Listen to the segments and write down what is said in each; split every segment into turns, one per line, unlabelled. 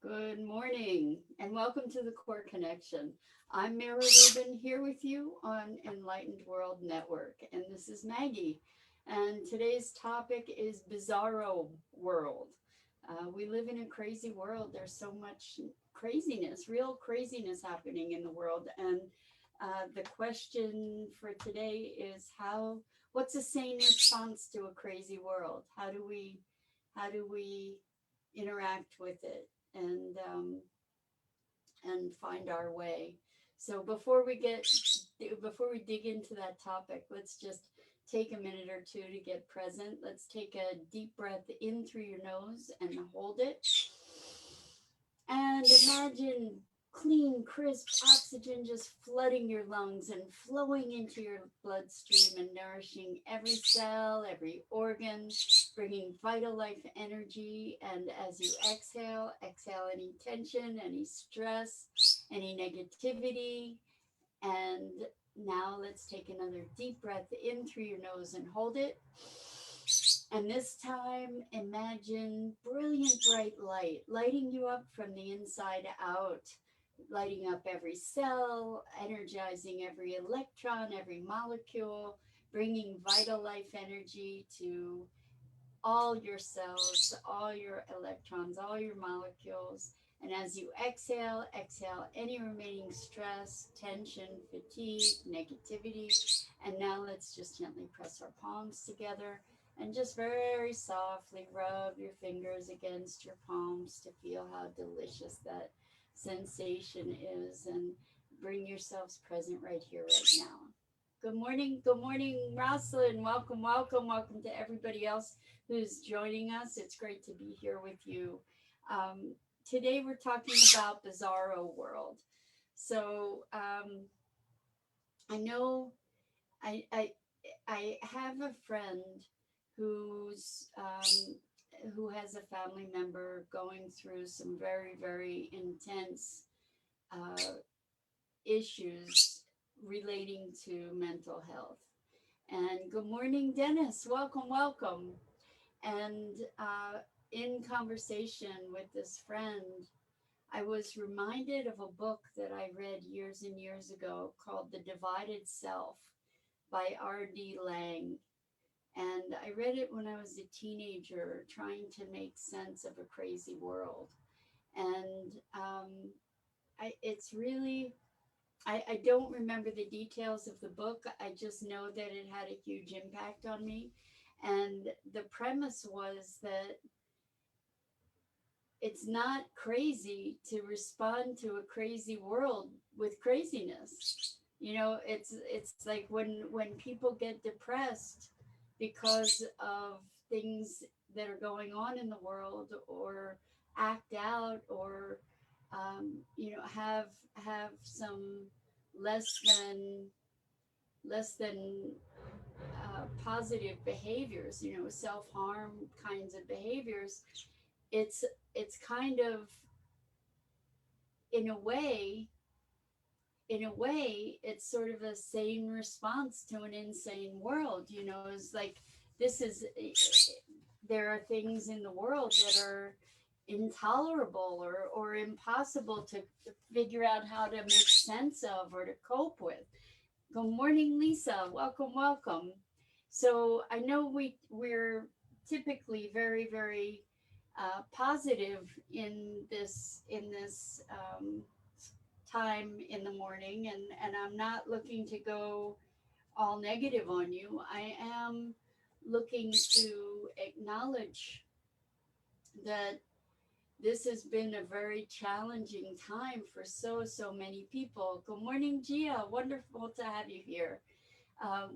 Good morning and welcome to the Core Connection. I'm Mira Rubin here with you on Enlightened World Network, and this is Maggie. And today's topic is Bizarro World. We live in a crazy world. There's so much craziness, real craziness happening in the world. And the question for today is what's a sane response to a crazy world? How do we interact with it? And find our way. So before we dig into that topic, let's just take a minute or two to get present. Let's take a deep breath in through your nose and hold it. And imagine clean, crisp oxygen just flooding your lungs and flowing into your bloodstream and nourishing every cell, every organ, bringing vital life energy. And as you exhale, exhale any tension, any stress, any negativity. And now let's take another deep breath in through your nose and hold it. And this time, imagine brilliant bright light lighting you up from the inside out, lighting up every cell, energizing every electron, every molecule, bringing vital life energy to all your cells, all your electrons, all your molecules. And as you exhale, exhale any remaining stress, tension, fatigue, negativity. And now let's just gently press our palms together and just very softly rub your fingers against your palms to feel how delicious that sensation is. And bring yourselves present right here, right now. Good morning, Rosalind. Welcome, welcome, welcome to everybody else who's joining us. It's great to be here with you. Um, Today we're talking about Bizarro World. So I know I, I I have a friend who's who has a family member going through some very very intense uh, issues relating to mental health. And good morning, Dennis. Welcome, welcome. And in conversation with this friend, I was reminded of a book that I read years and years ago called The Divided Self by R.D. Lang. And I read it when I was a teenager, trying to make sense of a crazy world. And it's really, I don't remember the details of the book. I just know that it had a huge impact on me. And the premise was that it's not crazy to respond to a crazy world with craziness. It's like when people get depressed because of things that are going on in the world, or act out, or have some less than positive behaviors, self-harm kinds of behaviors. It's kind of, in a way it's sort of a sane response to an insane world. It's like, this is there are things in the world that are intolerable, or impossible to figure out how to make sense of or to cope with. Good morning, Lisa. Welcome, welcome. So I know we're typically very, very positive in this time in the morning, and I'm not looking to go all negative on you. I am looking to acknowledge that this has been a very challenging time for so many people. Good morning, Gia. Wonderful to have you here.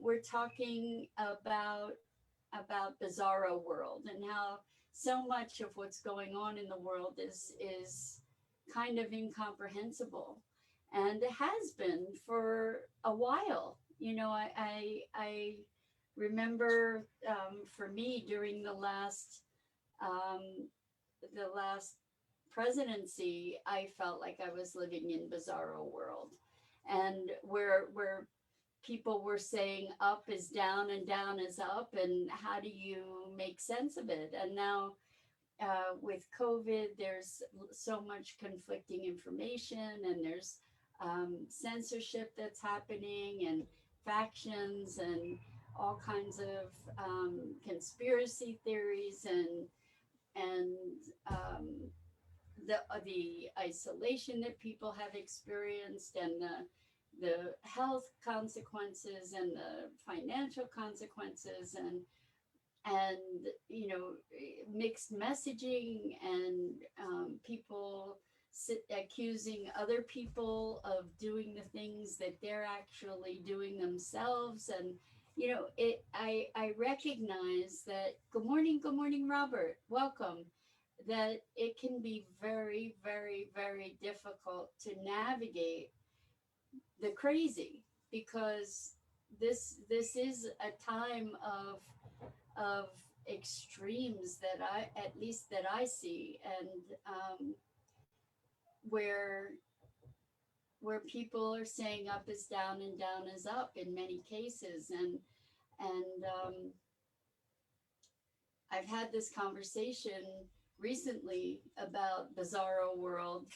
We're talking about Bizarro World, and how so much of what's going on in the world is kind of incomprehensible, and it has been for a while. I remember, for me, during um, the last presidency, I felt like I was living in Bizarro World, and where people were saying up is down and down is up, and how do you make sense of it? And now with COVID, there's so much conflicting information, and there's censorship that's happening, and factions, and all kinds of conspiracy theories, and um, the isolation that people have experienced, and the health consequences, and the financial consequences, and mixed messaging, and people accusing other people of doing the things that they're actually doing themselves. And I recognize that. Good morning, Robert, welcome. That it can be very, very, very difficult to navigate the crazy, because this is a time of extremes that I at least that I see, and where people are saying up is down and down is up in many cases. And I've had this conversation recently about Bizarro World,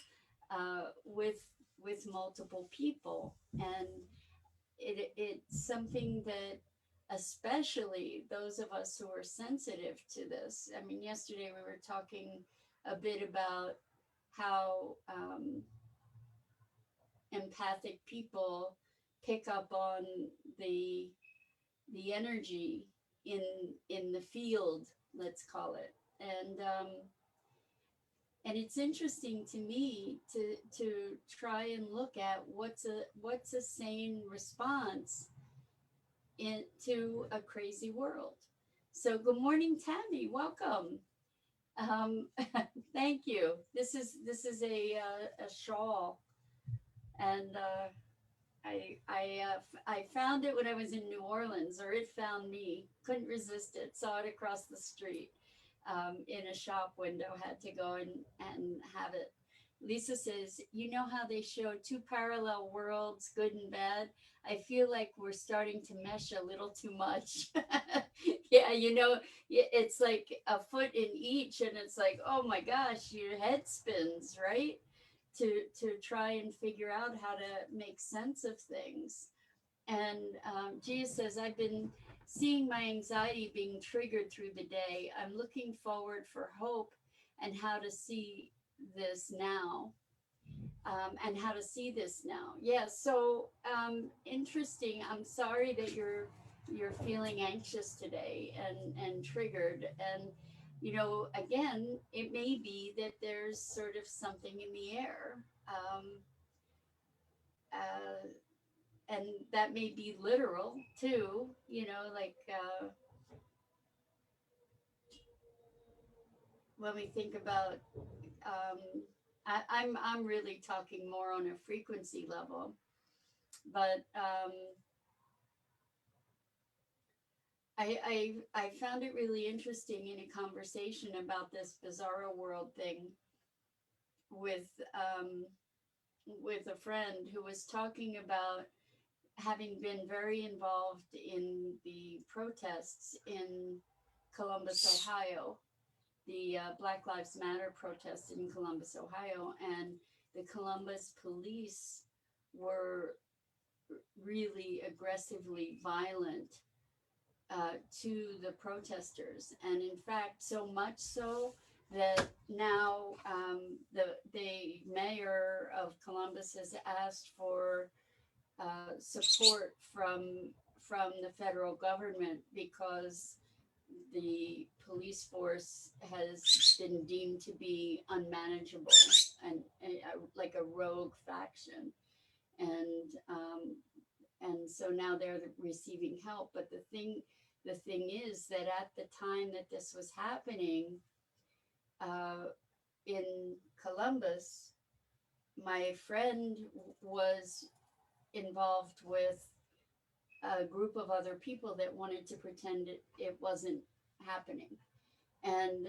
with multiple people, and it's something that, especially those of us who are sensitive to this. I mean, yesterday we were talking a bit about how empathic people pick up on the energy in the field, let's call it. And it's interesting to me to try and look at what's a sane response into a crazy world. So good morning, Tammy, welcome. um, Thank you. This is a shawl, and I found it when I was in New Orleans, or it found me. Couldn't resist it. Saw it across the street, in a shop window. Had to go and have it. Lisa says, you know how they show two parallel worlds, good and bad? I feel like we're starting to mesh a little too much. Yeah, it's like a foot in each, and it's like, oh my gosh, your head spins, right? To try and figure out how to make sense of things. And Gia says, I've been seeing my anxiety being triggered through the day. I'm looking forward for hope and how to see this now. And how to see this now. Yeah, so interesting. I'm sorry that you're feeling anxious today and triggered. And again, it may be that there's sort of something in the air. Uh, and that may be literal too, like when we think about, um, I'm really talking more on a frequency level, but I found it really interesting in a conversation about this Bizarro World thing with um, with a friend who was talking about having been very involved in the protests in Columbus, Ohio, the Black Lives Matter protests in Columbus, Ohio, and the Columbus police were really aggressively violent to the protesters. And in fact, so much so that now the mayor of Columbus has asked for support from the federal government, because the police force has been deemed to be unmanageable, and like a rogue faction. And um, and so now they're receiving help. But the thing is that at the time that this was happening, uh, in Columbus, my friend was involved with a group of other people that wanted to pretend it wasn't happening. And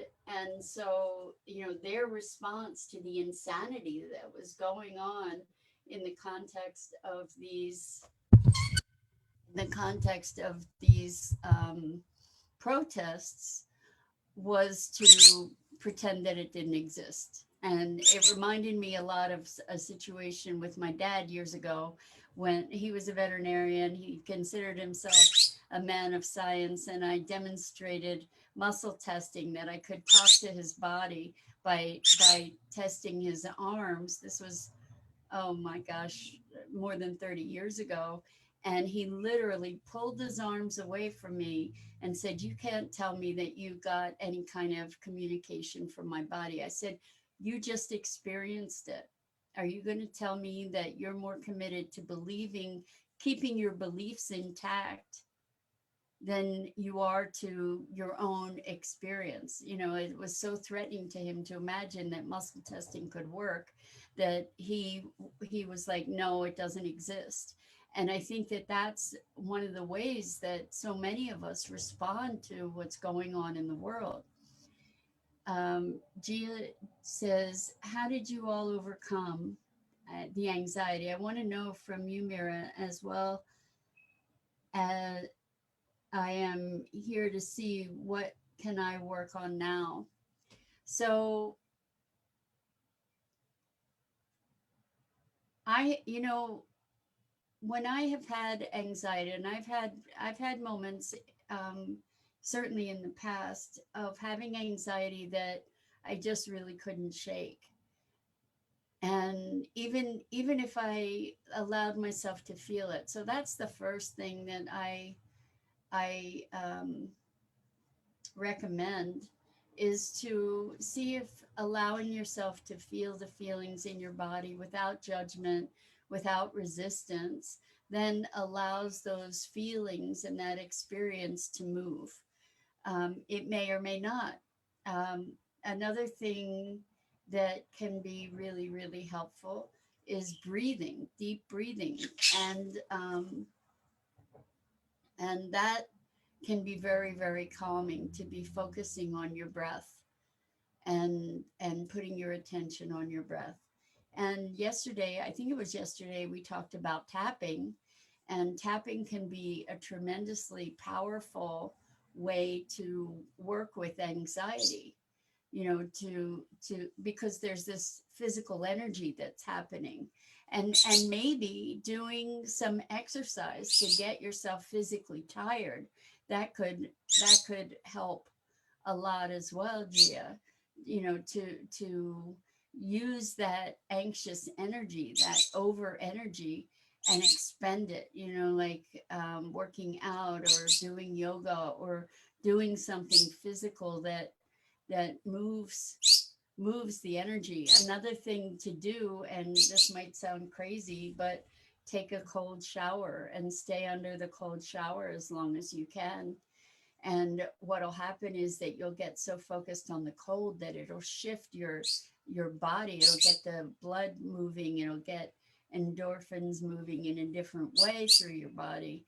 so their response to the insanity that was going on in the context of these protests was pretend that it didn't exist. And it reminded me a lot of a situation with my dad years ago when he was a veterinarian. He considered himself a man of science, and I demonstrated muscle testing that I could talk to his body by testing his arms. This was, oh my gosh, more than 30 years ago. And he literally pulled his arms away from me and said, "You can't tell me that you got any kind of communication from my body." I said, "You just experienced it. Are you going to tell me that you're more committed to believing, keeping your beliefs intact than you are to your own experience?" You know, it was so threatening to him to imagine that muscle testing could work that he was like, "No, it doesn't exist." And I think that that's one of the ways that so many of us respond to what's going on in the world. Gia says, "How did you all overcome the anxiety?" I want to know from you, Mira, as well as I am here to see what can I work on now. So you know, when I have had anxiety, and I've had moments, um, certainly in the past, of having anxiety that I just really couldn't shake. And even if I allowed myself to feel it, so that's the first thing that I recommend, is to see if allowing yourself to feel the feelings in your body without judgment, without resistance, then allows those feelings and that experience to move. It may or may not. Another thing that can be really, really helpful is breathing, deep breathing, and and that can be very, very calming, to be focusing on your breath and putting your attention on your breath. And yesterday, I think it was yesterday, we talked about tapping, and tapping can be a tremendously powerful way to work with anxiety, you know, to because there's this physical energy that's happening. And maybe doing some exercise to get yourself physically tired, that could that could help a lot as well, Gia. You know, to use that anxious energy, that over energy, and expend it, you know, like working out or doing yoga or doing something physical that moves the energy. Another thing to do, and this might sound crazy, but take a cold shower and stay under the cold shower as long as you can. And what'll happen is that you'll get so focused on the cold that it'll shift your body. It'll get the blood moving. It'll get endorphins moving in a different way through your body,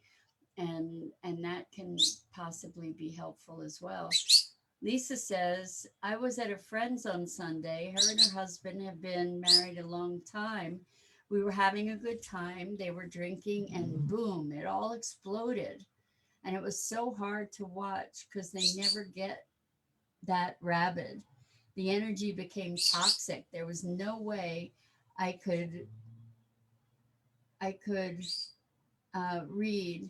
and that can possibly be helpful as well. Lisa says, "I was at a friend's on Sunday. Her and her husband have been married a long time. We were having a good time. They were drinking, and boom, it all exploded. And it was so hard to watch because they never get that rabid. The energy became toxic. There was no way I could read.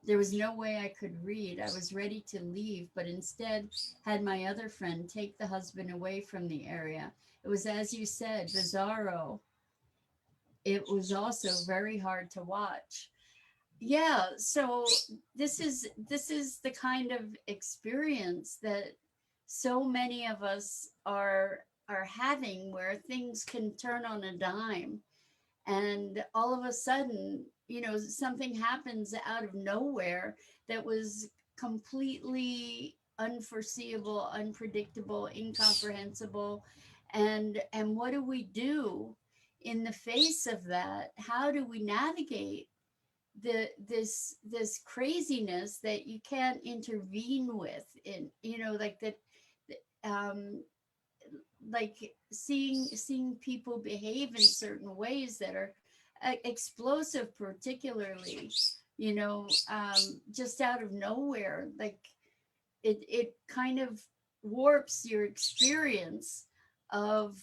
There was no way I could read. I was ready to leave, but instead had my other friend take the husband away from the area. It was, as you said, bizarro. It was also very hard to watch." Yeah, so this is the kind of experience that so many of us are having, where things can turn on a dime, and all of a sudden, you know, something happens out of nowhere that was completely unforeseeable, unpredictable, incomprehensible. And what do we do in the face of that? How do we navigate this craziness that you can't intervene with, in, you know, like that, um like seeing people behave in certain ways that are explosive, particularly, you know, just out of nowhere. Like it kind of warps your experience of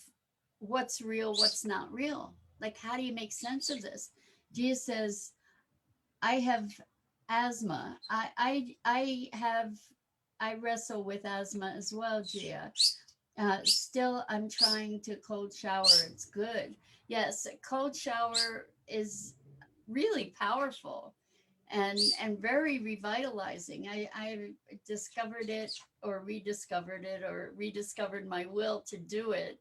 what's real, what's not real. Like, how do you make sense of this? Gia says, I have asthma. I wrestle with asthma as well, Gia. Still, I'm trying to cold shower. It's good. Yes, cold shower is really powerful and very revitalizing. I discovered it or rediscovered it or rediscovered my will to do it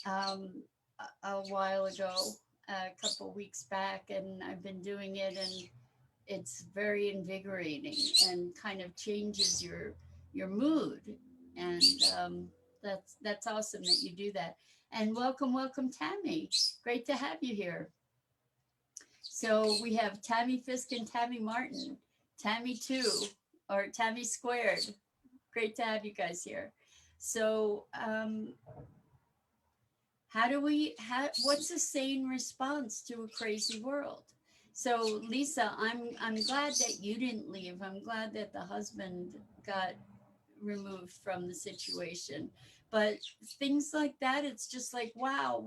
a while ago, a couple weeks back, and I've been doing it, and it's very invigorating and kind of changes your mood, and that's awesome that you do that. And welcome, Tammy. Great to have you here. So we have Tammy Fisk and Tammy Martin, Tammy 2 or Tammy Squared. Great to have you guys here. So what's a sane response to a crazy world? So Lisa, I'm glad that you didn't leave. I'm glad that the husband got removed from the situation. But things like that, it's just like, wow,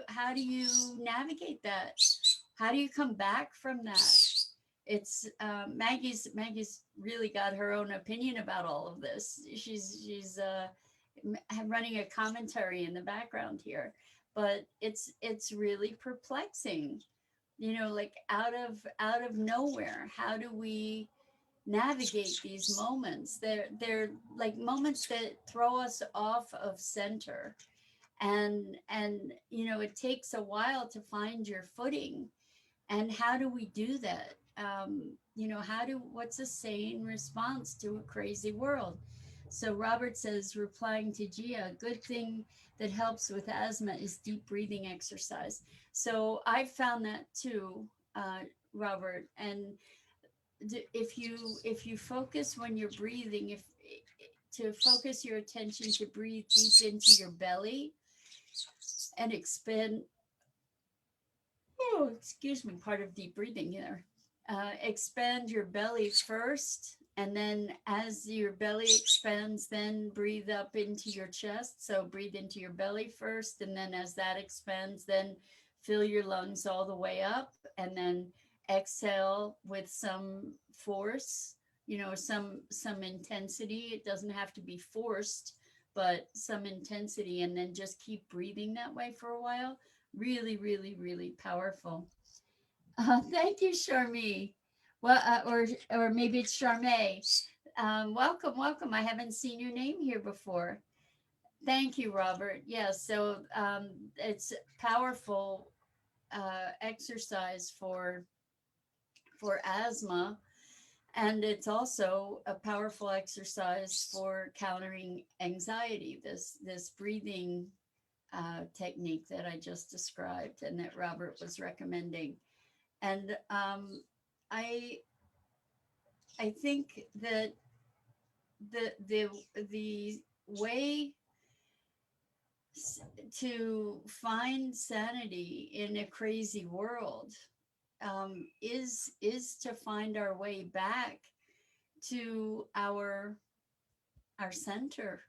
how do you navigate that? How do you come back from that? It's Maggie's really got her own opinion about all of this. She's running a commentary in the background here, but it's really perplexing. Like out of nowhere, how do we navigate these moments? They're like moments that throw us off of center, and it takes a while to find your footing. And how do we do that? What's a sane response to a crazy world? So Robert says, replying to Gia, a good thing that helps with asthma is deep breathing exercise. So I found that too, Robert. And if you focus when you're breathing, if to focus your attention to breathe deep into your belly and expand. Oh, excuse me, part of deep breathing here. Expand your belly first, and then as your belly expands, then breathe up into your chest. So breathe into your belly first, and then as that expands, then fill your lungs all the way up, and then exhale with some force, some intensity. It doesn't have to be forced, but some intensity, and then just keep breathing that way for a while. Really, really, really powerful. Thank you, Charmy. Well, or maybe it's Charme. Welcome. I haven't seen your name here before. Thank you, Robert. Yes, so it's powerful exercise for asthma, and it's also a powerful exercise for countering anxiety. This breathing technique that I just described and that Robert was recommending. And I I think that the way to find sanity in a crazy world is to find our way back to our center.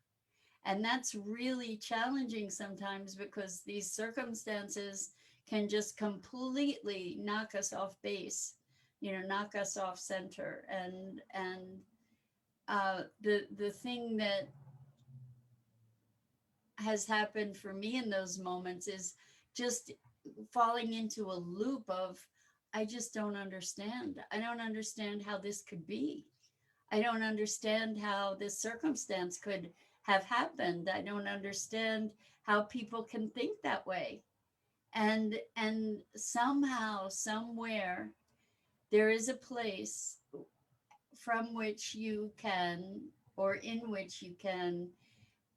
And that's really challenging sometimes because these circumstances can just completely knock us off base, knock us off center. And the thing that has happened for me in those moments is just falling into a loop of, I just don't understand. I don't understand how this could be. I don't understand how this circumstance could have happened. I don't understand how people can think that way. And somehow, somewhere, there is a place from which you can, or in which you can,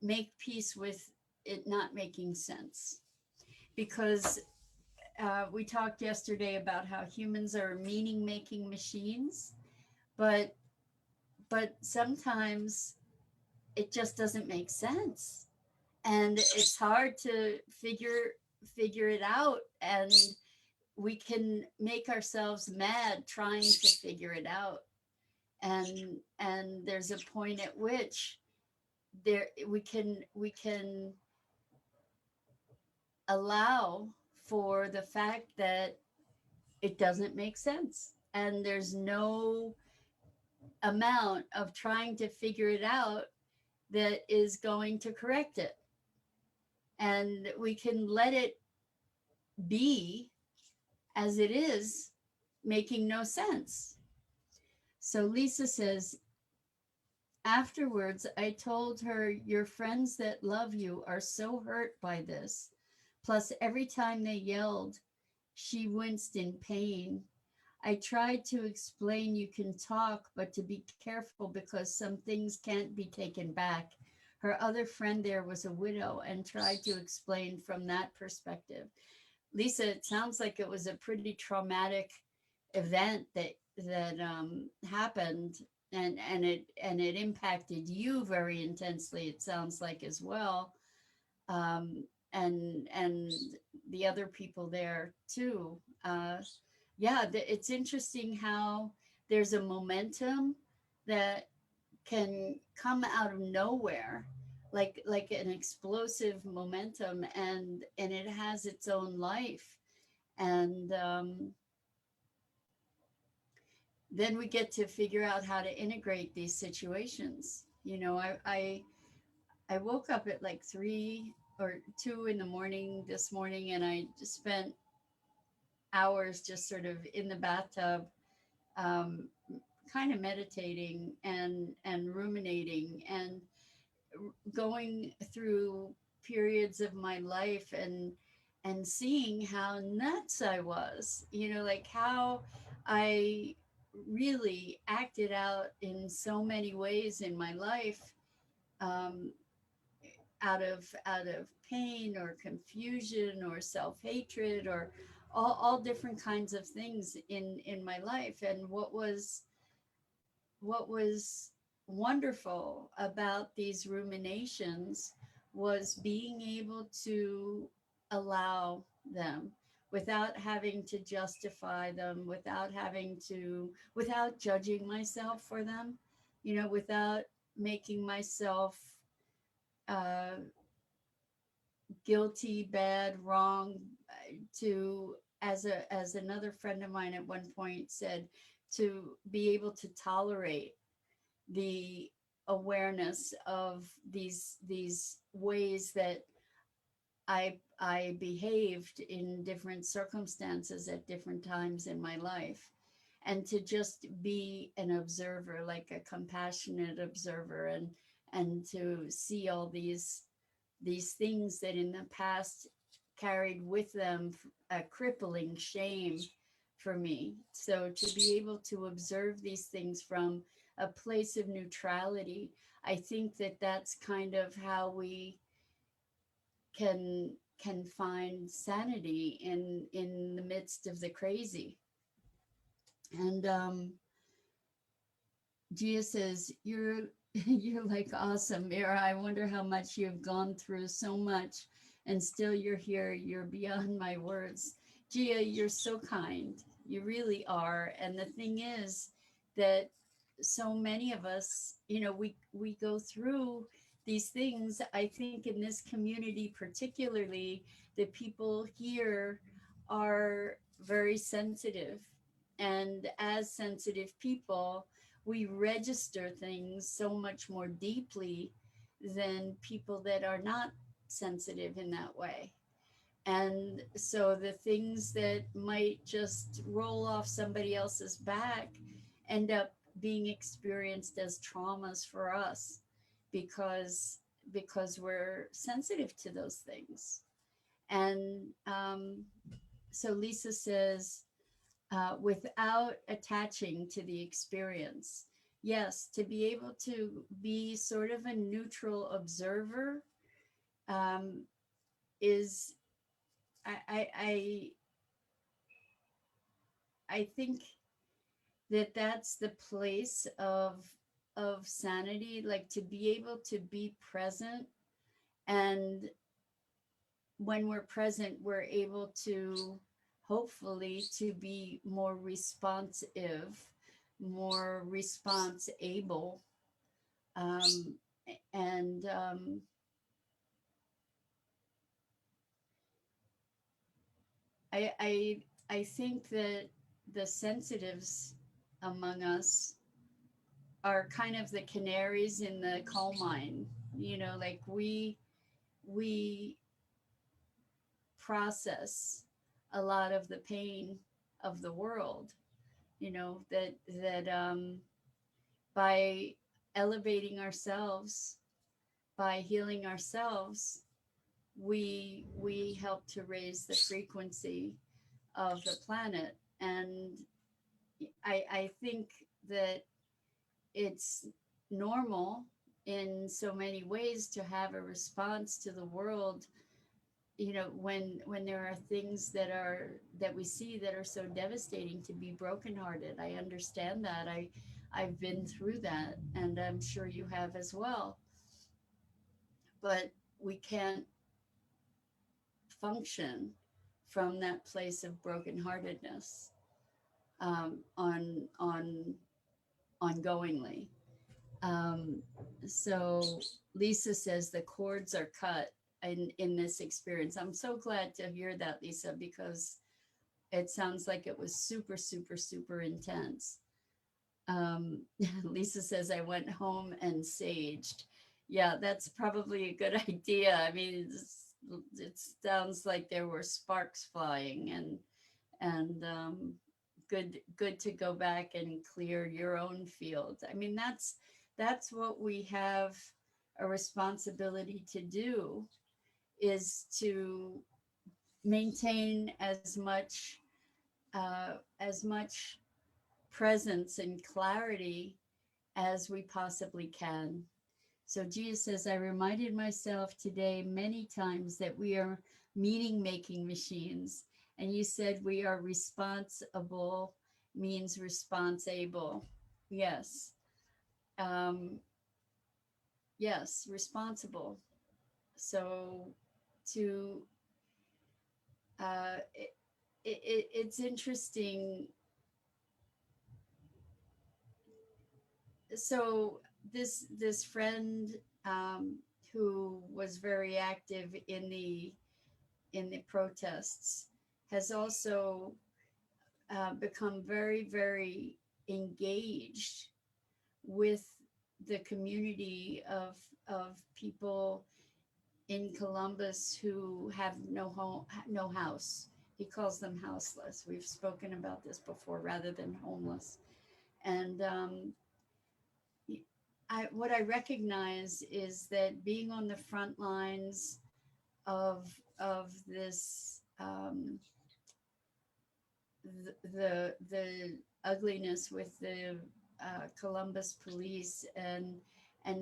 make peace with it not making sense. Because we talked yesterday about how humans are meaning making machines, but sometimes it just doesn't make sense, and it's hard to figure it out, and we can make ourselves mad trying to figure it out. And there's a point at which there we can allow for the fact that it doesn't make sense, and there's no amount of trying to figure it out that is going to correct it, and we can let it be as it is, making no sense. So Lisa says, afterwards, I told her, your friends that love you are so hurt by this. Plus, every time they yelled, she winced in pain. I tried to explain you can talk, but to be careful because some things can't be taken back. Her other friend there was a widow and tried to explain from that perspective. Lisa, it sounds like it was a pretty traumatic event that happened, and it impacted you very intensely. It sounds like as well, and the other people there too. Yeah, it's interesting how there's a momentum that can come out of nowhere, like an explosive momentum, and it has its own life, and then we get to figure out how to integrate these situations. I woke up at like 3 or 2 in the morning this morning, and I just spent hours just sort of in the bathtub, um, kind of meditating and ruminating and going through periods of my life, and seeing how nuts I was, like how I really acted out in so many ways in my life, um, out of pain or confusion or self-hatred or all different kinds of things in my life. And what was wonderful about these ruminations was being able to allow them without having to justify them, without judging myself for them, without making myself uh, guilty, bad, wrong, to as another friend of mine at one point said, to be able to tolerate the awareness of these ways that I behaved in different circumstances at different times in my life, and to just be an observer, like a compassionate observer, and to see all these things that in the past carried with them a crippling shame for me. So to be able to observe these things from a place of neutrality, I think that that's kind of how we can find sanity in the midst of the crazy. And Gia says, you're like awesome, Mira. I wonder how much you've gone through, so much, and still you're here. You're beyond my words. Gia, you're so kind. You really are. And the thing is that so many of us, we go through these things. I think in this community, particularly, the people here are very sensitive. And as sensitive people, we register things so much more deeply than people that are not sensitive in that way. And so the things that might just roll off somebody else's back end up being experienced as traumas for us, because we're sensitive to those things. And so Lisa says, without attaching to the experience. Yes, to be able to be sort of a neutral observer, um, is I I think that that's the place of sanity, like to be able to be present, and when we're present, we're able to hopefully to be more responsive, more response able, um, And I, I, I think that the sensitives among us are kind of the canaries in the coal mine. Like we process a lot of the pain of the world. That by elevating ourselves, by healing ourselves, we help to raise the frequency of the planet. And I think that it's normal in so many ways to have a response to the world, when there are things that we see that are so devastating, to be brokenhearted. I understand that. I've been through that, and I'm sure you have as well. But we can't function from that place of brokenheartedness, on ongoingly. Um, so Lisa says the cords are cut in this experience. I'm so glad to hear that, Lisa, because it sounds like it was super, super, super intense. Lisa says, I went home and saged. Yeah, that's probably a good idea. I mean, it sounds like there were sparks flying, and good to go back and clear your own field. I mean, that's what we have a responsibility to do, is to maintain as much presence and clarity as we possibly can. So Jesus says, I reminded myself today many times that we are meaning making machines. And you said we are responsible means responsible. Yes. Um, yes, responsible. So to, it's interesting. So this friend, who was very active in the protests, has also become very, very engaged with the community of people in Columbus who have no home, no house. He calls them houseless. We've spoken about this before, rather than homeless. And what I recognize is that being on the front lines of this, the ugliness with the Columbus police, and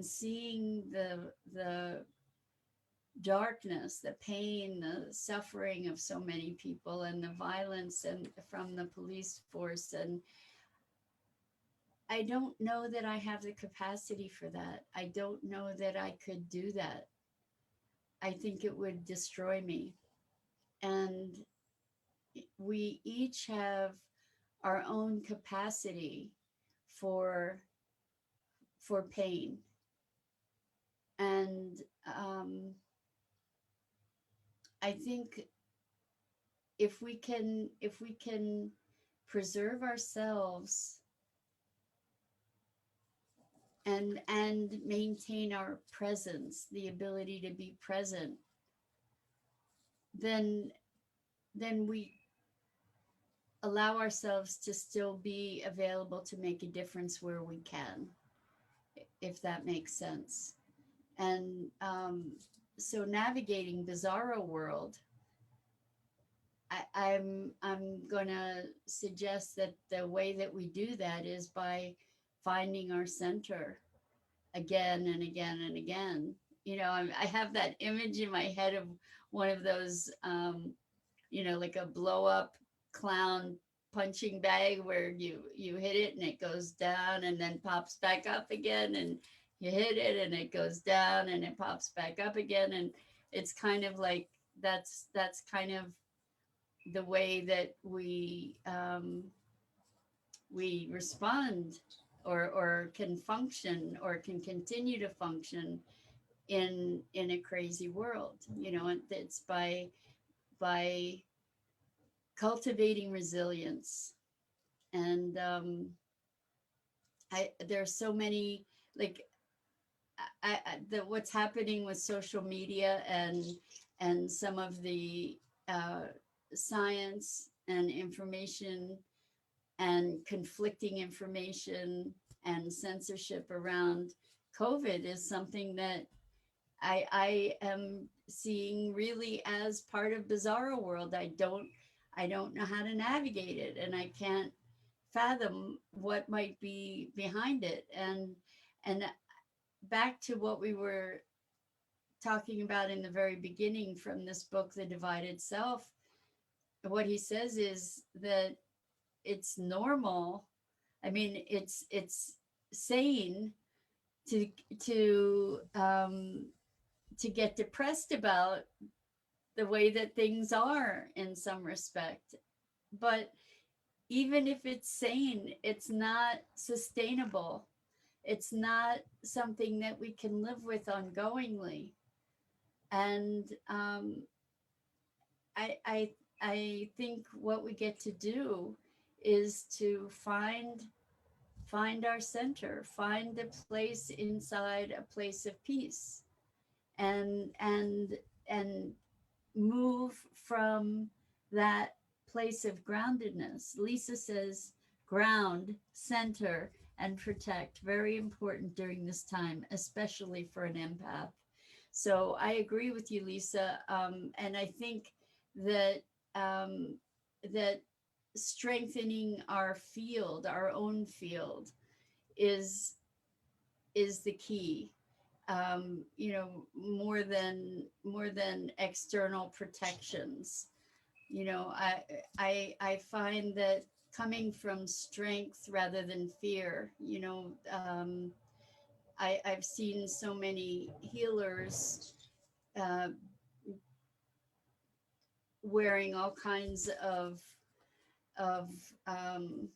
seeing the darkness, the pain, the suffering of so many people, and the violence and from the police force. And I don't know that I have the capacity for that. I don't know that I could do that. I think it would destroy me. And we each have our own capacity for for pain. And I think if we can preserve ourselves and maintain our presence, the ability to be present, then we allow ourselves to still be available to make a difference where we can, if that makes sense. And so navigating Bizarro world, I'm gonna suggest that the way that we do that is by finding our center again and again and again. I have that image in my head of one of those, like a blow up clown punching bag, where you hit it and it goes down and then pops back up again, and you hit it and it goes down and it pops back up again. And it's kind of like that's kind of the way that we respond or can function or can continue to function in a crazy world. You know, it's by cultivating resilience. And there's so many, like, what's happening with social media and some of the uh, science and information and conflicting information and censorship around COVID is something that I am seeing really as part of Bizarro world. I don't know how to navigate it, and I can't fathom what might be behind it. And back to what we were talking about in the very beginning from this book, The Divided Self, what he says is that it's normal. I mean, it's sane to to um, to get depressed about the way that things are in some respect. But even if it's sane, it's not sustainable. It's not something that we can live with ongoingly. And I, I, I think what we get to do is to find our center, find a place inside a place of peace, and and move from that place of groundedness. Lisa says ground, center, and protect. Very important during this time, especially for an empath. So I agree with you, Lisa. And I think that um, that strengthening our field, our own field, is is the key. You know, more than external protections. You know, I find that coming from strength rather than fear. You know, I've seen so many healers uh, wearing all kinds of um,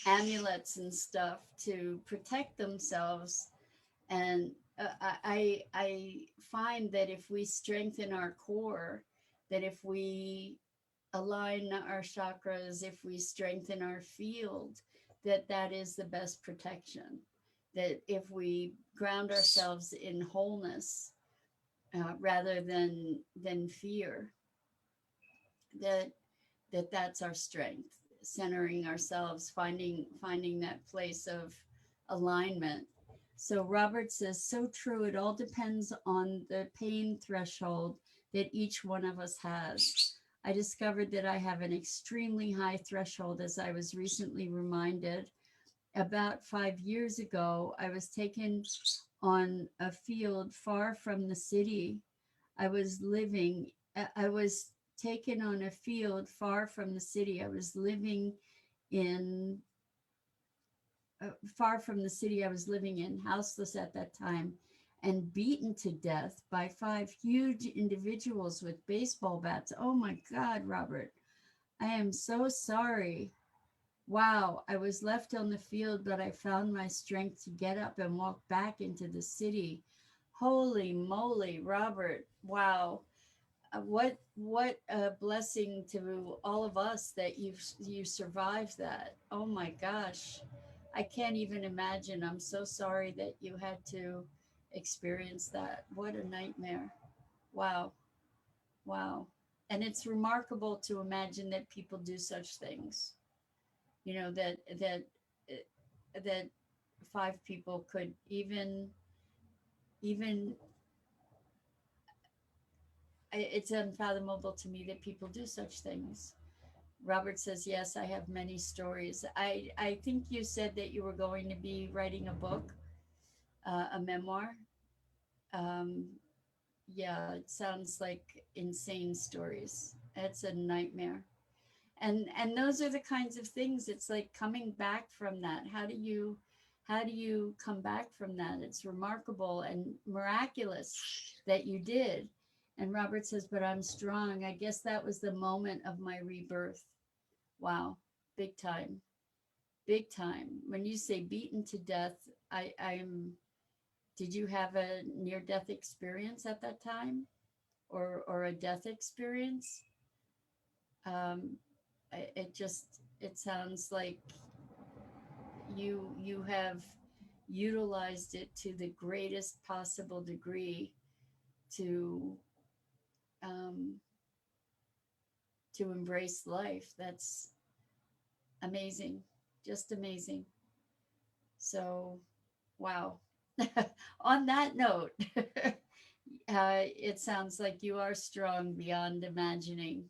amulets and stuff to protect themselves. And I find that if we strengthen our core, that if we align our chakras, if we strengthen our field, that that is the best protection. That if we ground ourselves in wholeness rather than fear, that that's our strength. Centering ourselves, finding that place of alignment. So Robert says, so true. It all depends on the pain threshold that each one of us has. I discovered that I have an extremely high threshold, as I was recently reminded. About 5 years ago, I was taken on a field far from the city I was living. I was taken on a field far from the city. I was living in far from the city I was living in, houseless at that time, and beaten to death by five huge individuals with baseball bats. Oh my God, Robert, I am so sorry. Wow, I was left on the field, but I found my strength to get up and walk back into the city. Holy moly, Robert. Wow. What a blessing to all of us that you survived that. Oh my gosh. I can't even imagine. I'm so sorry that you had to experience that. What a nightmare. Wow. Wow. And it's remarkable to imagine that people do such things. You know, that five people could even it's unfathomable to me that people do such things. Robert says, yes, I have many stories. I think you said that you were going to be writing a book, a memoir. Um, yeah, it sounds like insane stories. It's a nightmare. And those are the kinds of things. It's like coming back from that. How do you come back from that? It's remarkable and miraculous that you did. And Robert says, but I'm strong. I guess that was the moment of my rebirth. Wow, big time. big time. When you say beaten to death, I'm, did you have a near death experience at that time, or a death experience? Um, it just, it sounds like you have utilized it to the greatest possible degree to um, to embrace life. That's amazing, just amazing. So, wow. On that note, it sounds like you are strong beyond imagining,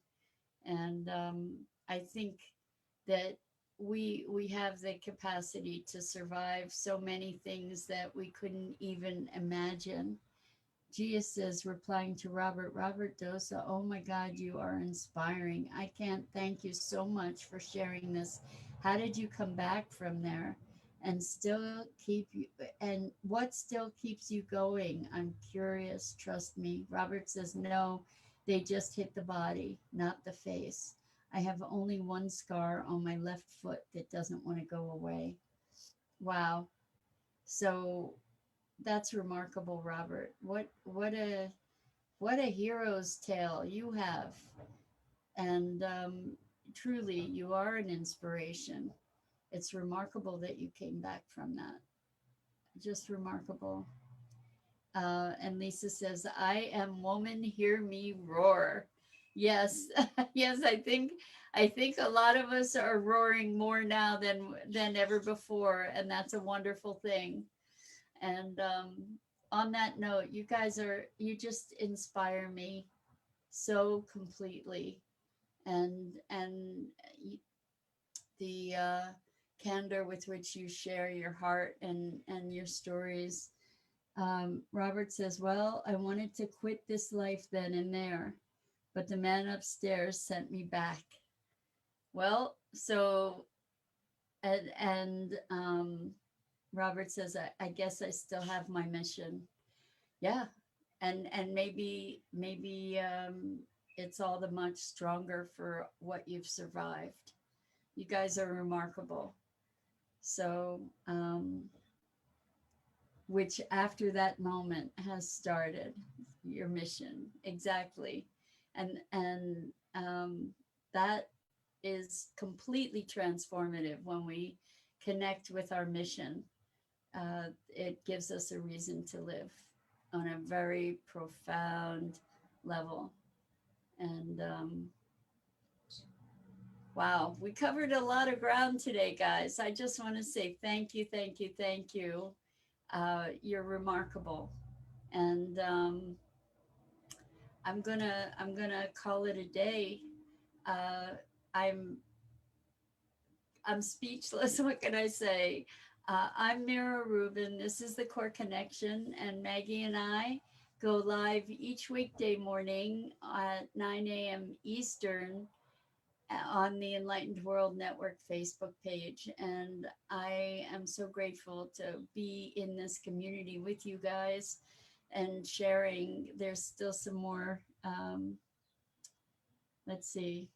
and I think that we have the capacity to survive so many things that we couldn't even imagine. Gia says, replying to Robert Dosa, oh my God, you are inspiring. I can't thank you so much for sharing this. How did you come back from there and still keep you, and what still keeps you going? I'm curious, trust me. Robert says, no, they just hit the body, not the face. I have only one scar on my left foot that doesn't want to go away. Wow. So that's remarkable, Robert. What a hero's tale you have, and truly, you are an inspiration. It's remarkable that you came back from that. Just remarkable. And Lisa says, "I am woman. Hear me roar." Yes, yes. I think a lot of us are roaring more now than ever before, and that's a wonderful thing. And on that note, you guys are, you just inspire me so completely. And the candor with which you share your heart and your stories. Robert says, well, I wanted to quit this life then and there, but the man upstairs sent me back. Well, so, and Robert says, I guess I still have my mission. Yeah. And maybe it's all the much stronger for what you've survived. You guys are remarkable. So which after that moment has started your mission exactly. And that is completely transformative when we connect with our mission. It gives us a reason to live on a very profound level. And wow, we covered a lot of ground today, guys. I just want to say thank you, thank you, thank you. You're remarkable, and I'm gonna call it a day. Uh, I'm I'm speechless. What can I say? I'm Mira Rubin. This is the Core Connection, and Maggie and I go live each weekday morning at 9 a.m. Eastern on the Enlightened World Network Facebook page. And I am so grateful to be in this community with you guys and sharing. There's still some more. Let's see.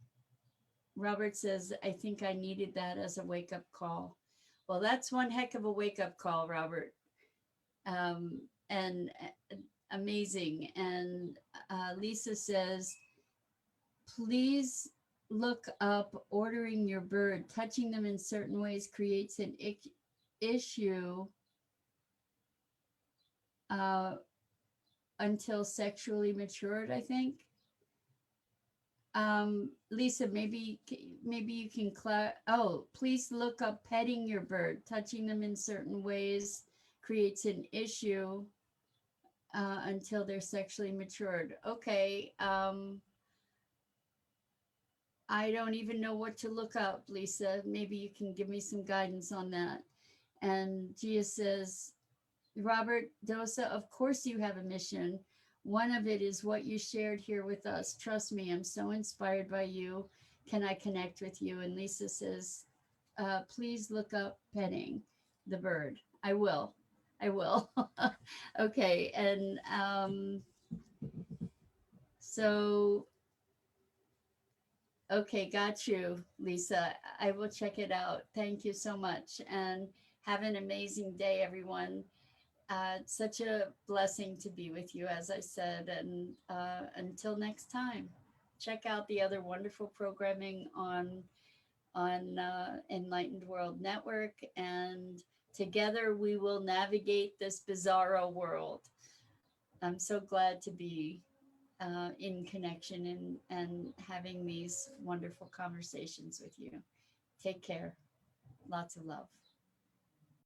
Robert says, I think I needed that as a wake up call. Well, that's one heck of a wake up call, Robert. And amazing. And Lisa says, please look up ordering your bird. Touching them in certain ways creates an issue uh, until sexually matured, I think. Lisa, maybe you can oh, please look up petting your bird. Touching them in certain ways creates an issue until they're sexually matured. Okay. I don't even know what to look up, Lisa. Maybe you can give me some guidance on that. And Gia says, Robert Dosa, of course you have a mission. One of it is what you shared here with us. Trust me, I'm so inspired by you. Can I connect with you? And Lisa says, please look up petting the bird. I will. I will. Okay. And so Okay, got you, Lisa. I will check it out. Thank you so much. And have an amazing day, everyone. It's such a blessing to be with you, as I said. And until next time, check out the other wonderful programming on Enlightened World Network. And together we will navigate this bizarro world. I'm so glad to be in connection and having these wonderful conversations with you. Take care. Lots of love.